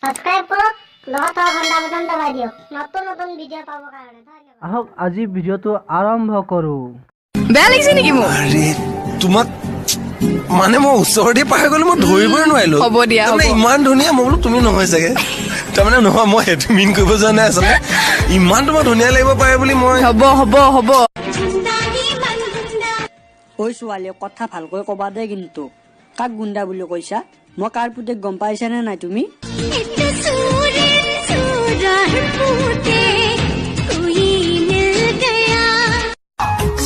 Subscribe কৰক লগত ঘন্টা বটন দবাই দিয়ক নতুন নতুন ভিডিও পাবৰ কাৰণে ধন্যবাদ। আহক আজি ভিডিঅ'টো আৰম্ভ কৰোঁ। বেয়া লাগিছে নেকি মোৰ? আৰে তোমাক মানে মই ওচৰতে পাই গলো মই ধৰিবই নোৱাৰিলো। হ'ব দিয়া, হ'ব। তাৰমানে ইমান ধুনীয়া মই বোলো তুমি নহয় চাগে তাৰমানে নহয় মই সেইটো মিন কৰিব যোৱা নাই আচলতে ইমান তোমাৰ ধুনীয়া লাগিব পাৰে বুলি মই হ'ব হ'ব হ'ব ঐ ছোৱালী কথা ভালকৈ কবা দে কিন্তু কাক গুণ্ডা বুলি কৈছা মই কাৰ পুতেক গম পাইছানে নাই তুমি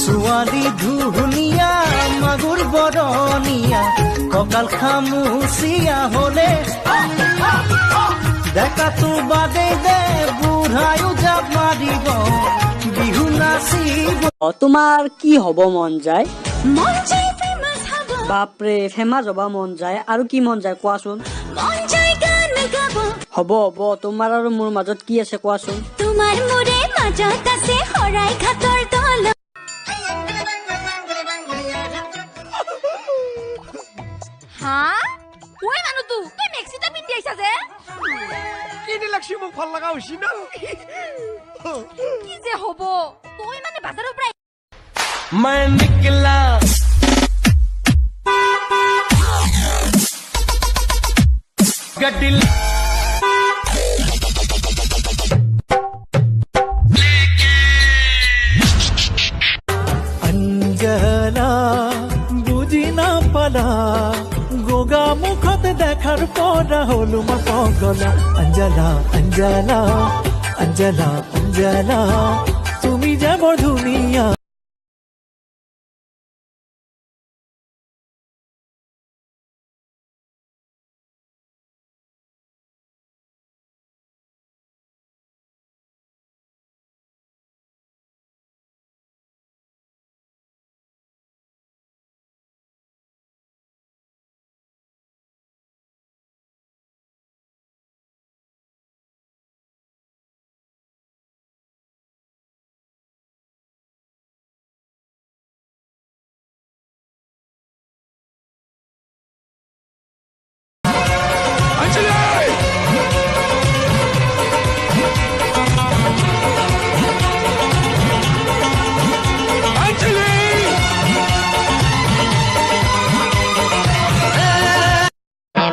ছোৱালী ধুনীয়া মাগুৰ বৰণীয়া কঁকাল খামুচিয়া হলে দেখাতো বাদে দে বুঢ়ায়ো জাপ মাৰিব বিহু নাচিব। তোমাৰ কি হব মন যায় বাপৰে ফেমাছ হবা মন যায় আৰু কি মন যায় কোৱাচোন হ'ব হ'ব তোমাৰ আৰু মোৰ মাজত কি আছে কোৱাচোন তোমাৰ মোৰে মাজত আছে হৰাই ঘাটৰ তল হা ওই মানুহ তুই মেক্সিটা পিন্ধি আইছা যে কিনি লাগছি মোক ভাল লগা হৈছি না কি যে হব তুই মানে বাজাৰৰ পৰা मैं निकला गड्डी अंजला बुझी ना पाला गोगा मुखत देखार परा हलु मा पगला अंजला अंजला अंजला अंजला तुमी जे बर धुनिया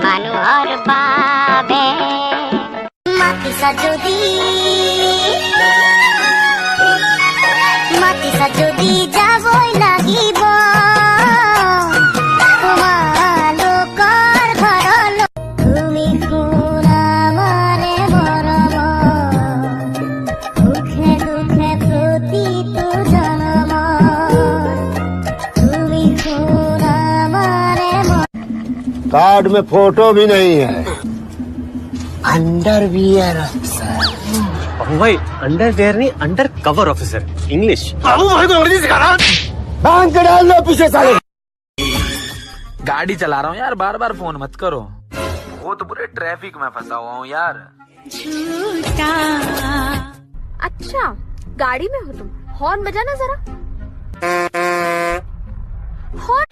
মানুহৰ বাবে মাতিছা যদি যাবই লাগিব তোমালোকৰ ঘৰলৈ তুমি শুনা মানে মৰম সুখে দুখে প্ৰতিটো জনম তুমি শুনা মানে कार्ड में फोटो भी नहीं है अंडरवियर अफसर भाई अंडरवेयर नहीं अंडर कवर ऑफिसर इंग्लिश बाबू भाई को अंग्रेजी सिखा रहा बांध के डाल लो पीछे साले गाड़ी चला रहा हूँ यार बार बार फोन मत करो वो तो पूरे ट्रैफिक में फंसा हुआ हूँ यार अच्छा गाड़ी में हो तुम हॉर्न बजाना जरा हॉर्न